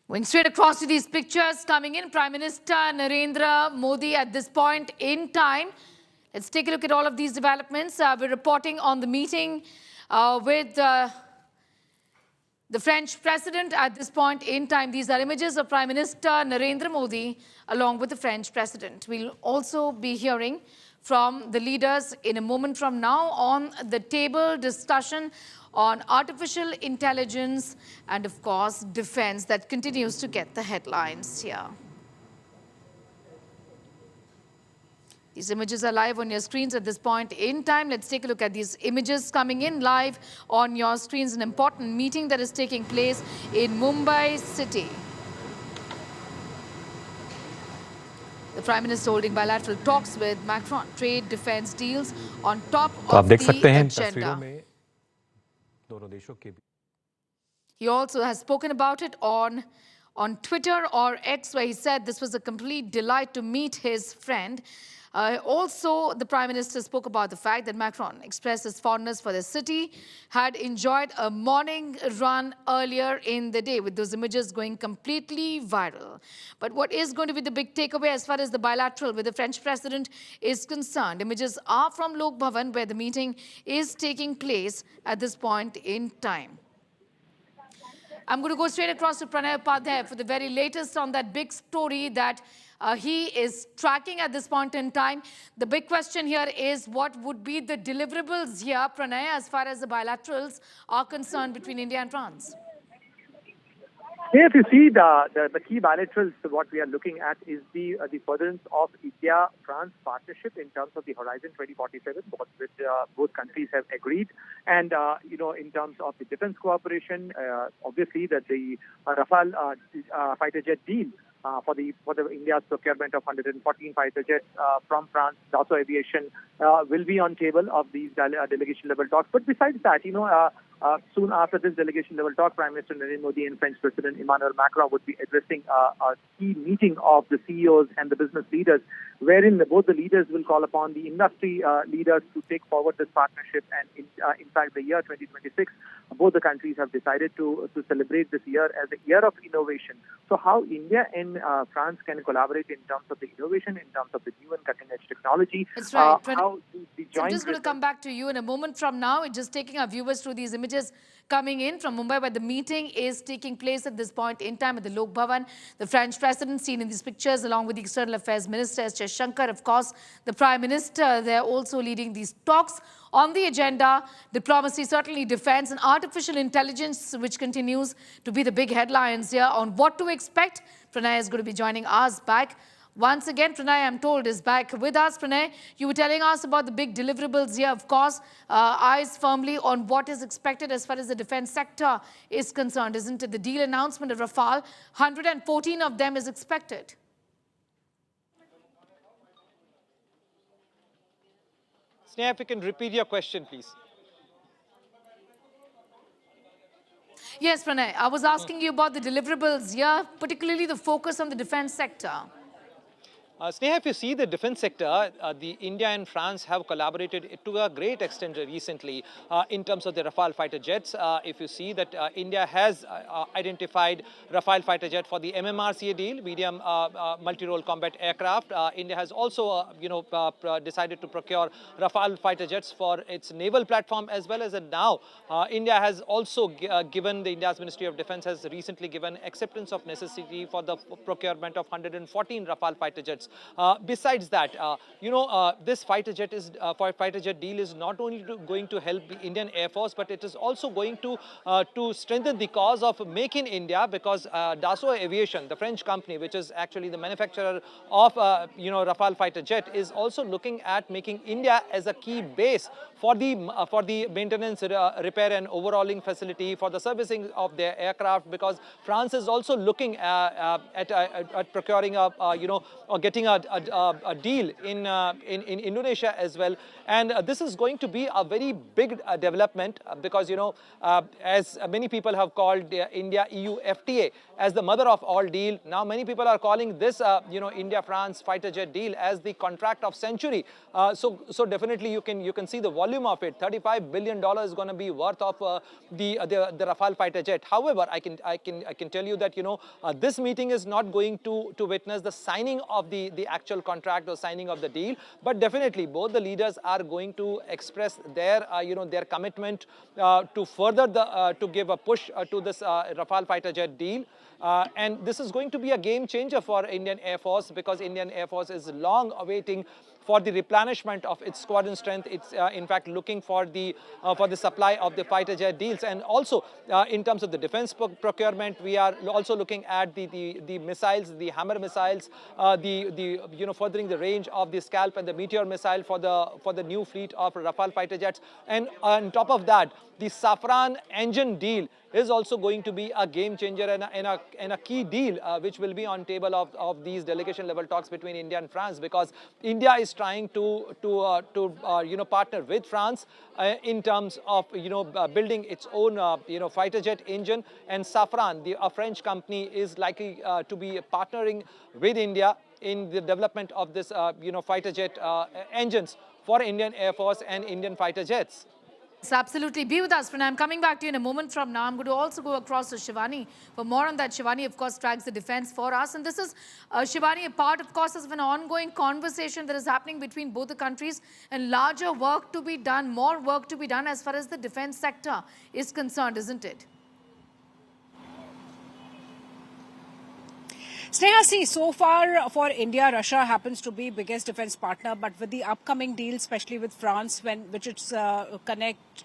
Going straight across to these pictures coming in, Prime Minister Narendra Modi at this point in time. Let's take a look at all of these developments. We're reporting on the meeting with the French President at this point in time. These are images of Prime Minister Narendra Modi along with the French President. We'll also be hearing from the leaders in a moment from now on the table discussion on artificial intelligence and, of course, defense that continues to get the headlines here. These images are live on your screens at this point in time. Let's take a look at these images coming in live on your screens. An important meeting that is taking place in Mumbai city. The Prime Minister holding bilateral talks with Macron. Trade, defense deals on top of the agenda. He also has spoken about it on Twitter or X, where he said this was a complete delight to meet his friend. Also, the Prime Minister spoke about the fact that Macron expressed his fondness for the city, had enjoyed a morning run earlier in the day, with those images going completely viral. But what is going to be the big takeaway as far as the bilateral with the French President is concerned? Images are from Lok Bhavan, where the meeting is taking place at this point in time. I'm going to go straight across to Pranay Upadhyay for the very latest on that big story that he is tracking at this point in time. The big question here is what would be the deliverables here, Pranay, as far as the bilaterals are concerned between India and France? Yeah, if you see the key bilaterals, what we are looking at is the furtherance of India-France partnership in terms of the Horizon 2047, which both countries have agreed. And, in terms of the defense cooperation, obviously that the Rafale fighter jet deal for the India's procurement of 114 fighter jets from France, Dassault Aviation, will be on table of these delegation level talks. But besides that, soon after this delegation level talk, Prime Minister Narendra Modi and French President Emmanuel Macron would be addressing a key meeting of the CEOs and the business leaders, wherein both the leaders will call upon the industry leaders to take forward this partnership. And in fact, the year 2026, both the countries have decided to celebrate this year as a year of innovation. So how India and France can collaborate in terms of the innovation, in terms of the new and cutting-edge technology. That's right. How the joint I'm just going to come back to you in a moment from now. It's just taking our viewers through these images coming in from Mumbai, where the meeting is taking place at this point in time at the Lok Bhavan. The French President seen in these pictures along with the External Affairs Minister S. Shankar, of course, the Prime Minister. They're also leading these talks. On the agenda, diplomacy, certainly defense and artificial intelligence, which continues to be the big headlines here on what to expect. Pranay is going to be joining us back. Once again, Pranay, I'm told, is back with us. Pranay, you were telling us about the big deliverables here, of course. Eyes firmly on what is expected as far as the defense sector is concerned, isn't it? The deal announcement of Rafale, 114 of them is expected. Sneha, if you can repeat your question, please. Yes, Pranay, I was asking you about the deliverables here, particularly the focus on the defense sector. Sneha, if you see the defense sector, the India and France have collaborated to a great extent recently in terms of the Rafale fighter jets. If you see that India has identified Rafale fighter jet for the MMRCA deal, medium multi-role combat aircraft. India has also, decided to procure Rafale fighter jets for its naval platform as well as now. India has also given, the India's Ministry of Defense has recently given acceptance of necessity for the procurement of 114 Rafale fighter jets. Besides that, this fighter jet deal is not only going to help the Indian Air Force, but it is also going to strengthen the cause of Make in India, because Dassault Aviation, the French company, which is actually the manufacturer of Rafale fighter jet, is also looking at making India as a key base for the maintenance, repair and overhauling facility, for the servicing of their aircraft, because France is also looking at procuring or getting getting a deal in Indonesia as well. And this is going to be a very big development because, as many people have called India-EU FTA as the mother of all deal. Now many people are calling this, India-France fighter jet deal as the contract of century. So definitely you can see the volume of it. $35 billion is going to be worth of the Rafale fighter jet. However, I can tell you that this meeting is not going to witness the signing of the actual contract or signing of the deal, but definitely both the leaders are going to express their their commitment to further to give a push to this Rafale fighter jet deal. And this is going to be a game changer for Indian Air Force, because Indian Air Force is long awaiting for the replenishment of its squadron strength. It's in fact looking for the supply of the fighter jet deals. And also in terms of the defense procurement, we are also looking at the missiles, the Hammer missiles, furthering the range of the Scalp and the Meteor missile for the new fleet of Rafale fighter jets. And on top of that, the Safran engine deal is also going to be a game changer and a key deal which will be on table of these delegation level talks between India and France, because India is trying to partner with France in terms of building its own fighter jet engine. And Safran, a French company, is likely to be partnering with India in the development of this fighter jet engines for Indian Air Force and Indian fighter jets. Yes, absolutely. Be with us, Pranay. I'm coming back to you in a moment from now. I'm going to also go across to Shivani for more on that. Shivani, of course, tracks the defense for us. And this is, Shivani, a part, of course, of an ongoing conversation that is happening between both the countries, and larger work to be done, more work to be done as far as the defense sector is concerned, isn't it? Sneha, see, so far for India, Russia happens to be biggest defense partner, but with the upcoming deal, especially with France, which its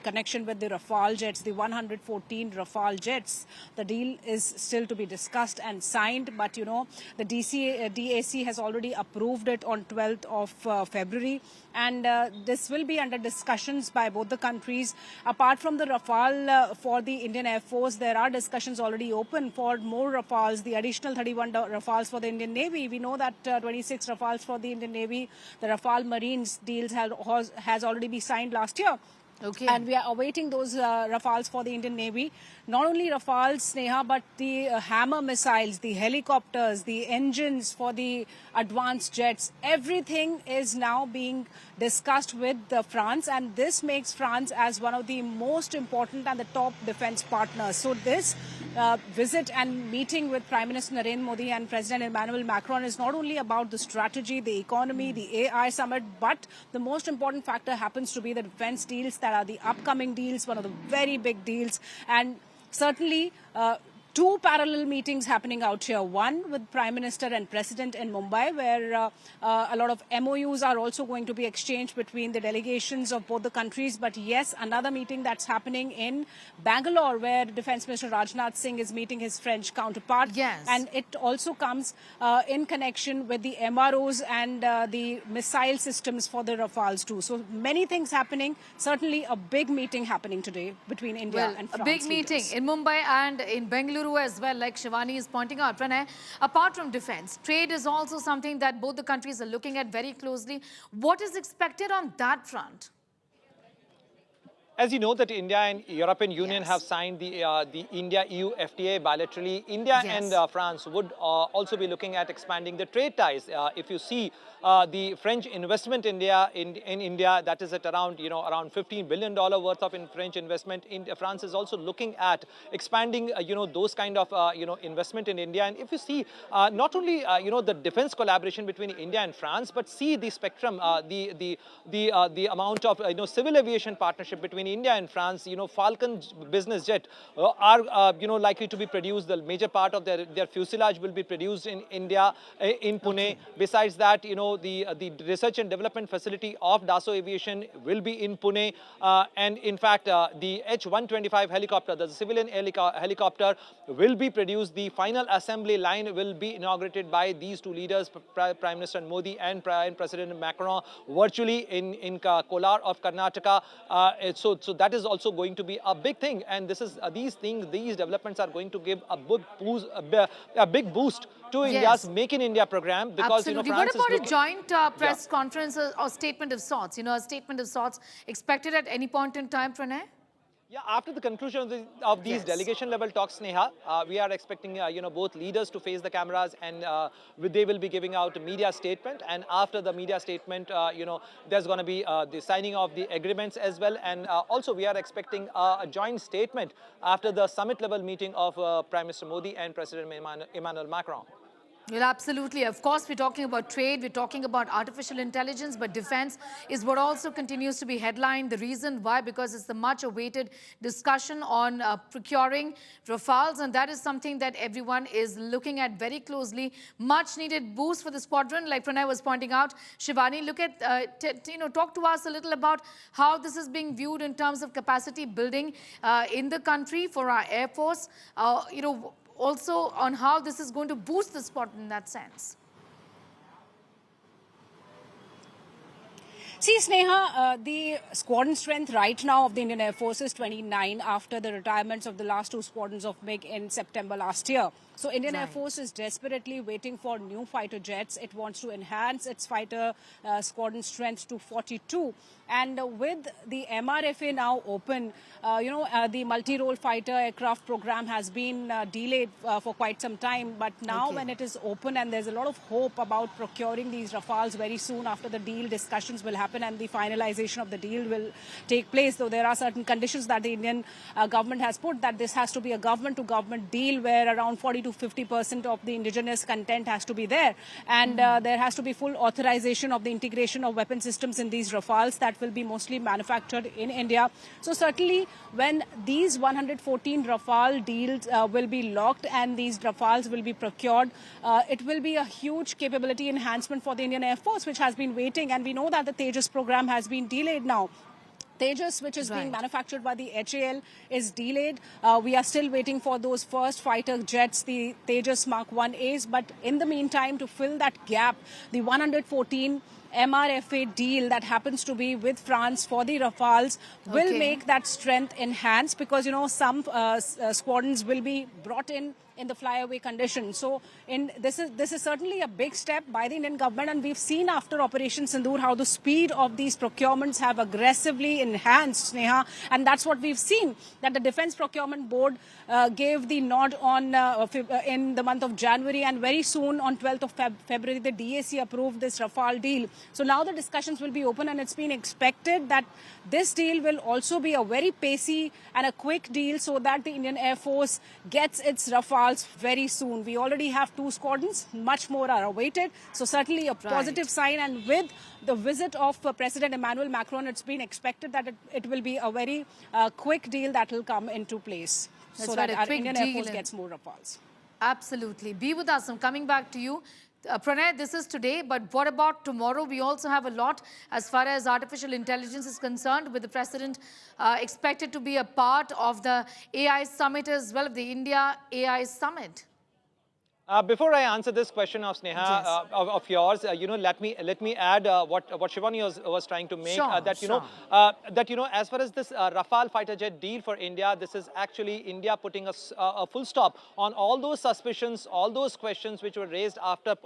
connection with the Rafale jets, the 114 Rafale jets, the deal is still to be discussed and signed. But the DAC has already approved it on 12th of February, and this will be under discussions by both the countries. Apart from the Rafale for the Indian Air Force, there are discussions already open for more Rafales, the additional 31 Rafales for the Indian Navy. We know that 26 Rafales for the Indian Navy, the Rafale Marines deals has already been signed last year. Okay. And we are awaiting those Rafales for the Indian Navy. Not only Rafales, Sneha, but the Hammer missiles, the helicopters, the engines for the advanced jets. Everything is now being discussed with France, and this makes France as one of the most important and the top defense partners. So this visit and meeting with Prime Minister Narendra Modi and President Emmanuel Macron is not only about the strategy, the economy, the AI summit, but the most important factor happens to be the defense deals that are the upcoming deals, one of the very big deals. And certainly two parallel meetings happening out here. One with Prime Minister and President in Mumbai, where a lot of MOUs are also going to be exchanged between the delegations of both the countries. But yes, another meeting that's happening in Bangalore, where Defence Minister Rajnath Singh is meeting his French counterpart. Yes. And it also comes in connection with the MROs and the missile systems for the Rafales too. So many things happening. Certainly a big meeting happening today between India and France. A big meeting in Mumbai and in Bengaluru as well, like Shivani is pointing out. Pranay, apart from defense, trade is also something that both the countries are looking at very closely. What is expected on that front? As you know that India and European Union have signed the India-EU FTA bilaterally. India and France would also be looking at expanding the trade ties. If you see the French investment in India, that is at around around $15 billion worth of French investment. France is also looking at expanding those kind of investment in India. And if you see not only the defense collaboration between India and France, but see the spectrum, the amount of civil aviation partnership between India and France. Falcon business jet are likely to be produced. The major part of their fuselage will be produced in India, in Pune. Okay. Besides that, the research and development facility of Dassault Aviation will be in Pune. And in fact, the H-125 helicopter, the civilian helicopter, will be produced. The final assembly line will be inaugurated by these two leaders, Prime Minister Modi and President Macron, virtually in Kolar of Karnataka. So So that is also going to be a big thing, and this is these developments are going to give a big boost to India's Yes. Make in India program, because Absolutely. What France is about a looking. joint Yeah. press conference or statement of sorts? A statement of sorts expected at any point in time, Pranay? Yeah, after the conclusion of these Yes. delegation level talks, Sneha, we are expecting both leaders to face the cameras, and they will be giving out a media statement. And after the media statement, there's going to be the signing of the agreements as well. And also we are expecting a joint statement after the summit level meeting of Prime Minister Modi and President Emmanuel Macron. Well, absolutely. Of course, we're talking about trade, we're talking about artificial intelligence, but defense is what also continues to be headlined. The reason why, because it's the much awaited discussion on procuring Rafales, and that is something that everyone is looking at very closely. Much needed boost for the squadron, like Pranay was pointing out. Shivani, look at, talk to us a little about how this is being viewed in terms of capacity building in the country for our Air Force. Also on how this is going to boost the sport in that sense. See, Sneha, the squadron strength right now of the Indian Air Force is 29 after the retirements of the last two squadrons of MiG in September last year. So Indian Air Force is desperately waiting for new fighter jets. It wants to enhance its fighter squadron strength to 42. And with the MRFA now open, the multi-role fighter aircraft program has been delayed for quite some time. But now when it is open, and there's a lot of hope about procuring these Rafales very soon after the deal, discussions will happen and the finalization of the deal will take place. Though there are certain conditions that the Indian government has put, that this has to be a government-to-government deal where around 40 to 50% of the indigenous content has to be there. And there has to be full authorization of the integration of weapon systems in these Rafales that will be mostly manufactured in India. So certainly when these 114 Rafale deals will be locked and these Rafales will be procured, it will be a huge capability enhancement for the Indian Air Force, which has been waiting. And we know that the Tejas program has been delayed now. Tejas, which is being manufactured by the HAL, is delayed. We are still waiting for those first fighter jets, the Tejas Mark 1As. But in the meantime, to fill that gap, the 114 MRFA deal that happens to be with France for the Rafales will make that strength enhanced, because, some squadrons will be brought in the flyaway condition. So this is certainly a big step by the Indian government, and we've seen after Operation Sindoor how the speed of these procurements have aggressively enhanced, Sneha, and that's what we've seen, that the Defence Procurement Board gave the nod on in the month of January, and very soon on 12th of February the DAC approved this Rafale deal. So now the discussions will be open, and it's been expected that this deal will also be a very pacey and a quick deal, so that the Indian Air Force gets its Rafale very soon. We already have 2 squadrons, much more are awaited. So certainly a positive sign, and with the visit of President Emmanuel Macron, it's been expected that it will be a very quick deal that will come into place. So that our Indian Air Force gets more Rafales. Absolutely. Be with us. I'm coming back to you. Pranay, this is today, but what about tomorrow? We also have a lot as far as artificial intelligence is concerned, with the president expected to be a part of the AI summit as well, the India AI summit. Before I answer this question of Sneha, of yours, let me add what Shivani was trying to make, as far as this Rafale fighter jet deal for India, this is actually India putting a full stop on all those suspicions, all those questions which were raised after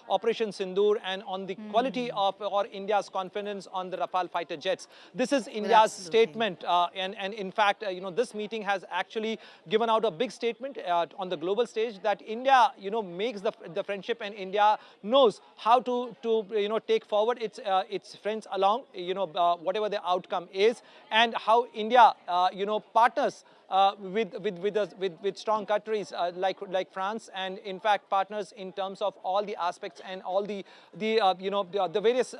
Operation Sindoor, and on the quality of India's confidence on the Rafale fighter jets. This is India's statement, and in fact, this meeting has actually given out a big statement on the global stage that India, makes the friendship, and India knows how to take forward its friends along, whatever the outcome is, and how India, partners with strong countries like France, and in fact partners in terms of all the aspects and all the various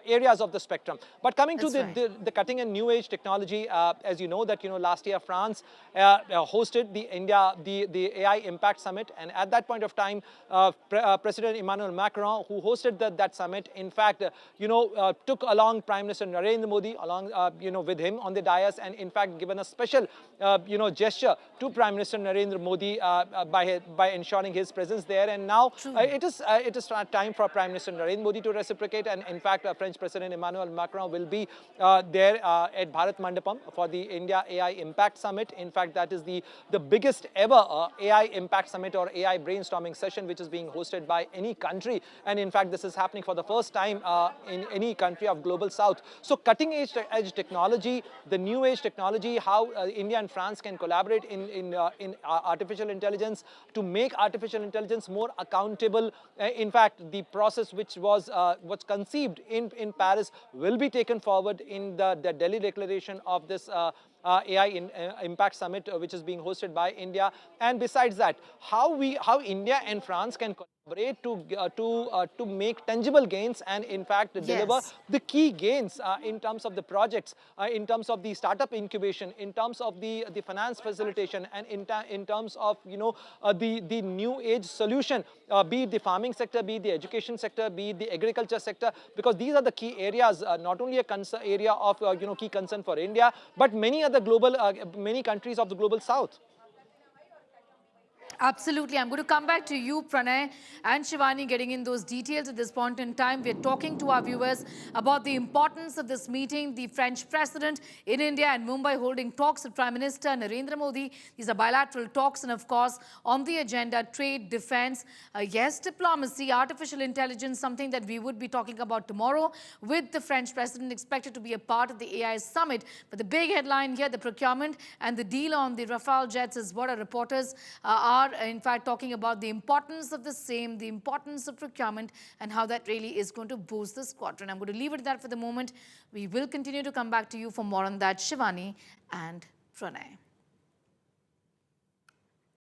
areas of the spectrum. But coming to the cutting and new age technology, as you know that last year France hosted the AI Impact Summit, and at that point of time, President Emmanuel Macron, who hosted that summit, in fact took along Prime Minister Narendra Modi along with him on the dais, and in fact given a special gesture to Prime Minister Narendra Modi by ensuring his presence there. And now it is time for Prime Minister Narendra Modi to reciprocate. And in fact, French President Emmanuel Macron will be there at Bharat Mandapam for the India AI Impact Summit. In fact, that is the biggest ever AI Impact Summit or AI brainstorming session which is being hosted by any country. And in fact, this is happening for the first time in any country of Global South. So cutting edge technology, the new age technology, how India and France can collaborate in artificial intelligence to make artificial intelligence more accountable. In fact, the process which was conceived in Paris will be taken forward in the Delhi declaration of this AI Impact Summit, which is being hosted by India. And besides that, how India and France can collaborate to make tangible gains and in fact deliver the key gains in terms of the projects, in terms of the startup incubation, in terms of the finance facilitation, and in terms of the new age solution, be it the farming sector, be it the education sector, be it the agriculture sector, because these are the key areas, not only a area of key concern for India, but many other many countries of the Global South. Absolutely. I'm going to come back to you, Pranay and Shivani, getting in those details at this point in time. We're talking to our viewers about the importance of this meeting. The French president in India and Mumbai holding talks with Prime Minister Narendra Modi. These are bilateral talks, and of course, on the agenda, trade, defense, yes, diplomacy, artificial intelligence, something that we would be talking about tomorrow with the French president expected to be a part of the AI summit. But the big headline here, the procurement and the deal on the Rafale jets is what our reporters are in fact talking about, the importance of the same, the importance of procurement, and how that really is going to boost the squadron. I'm going to leave it at that for the moment. We will continue to come back to you for more on that, Shivani and Pranay.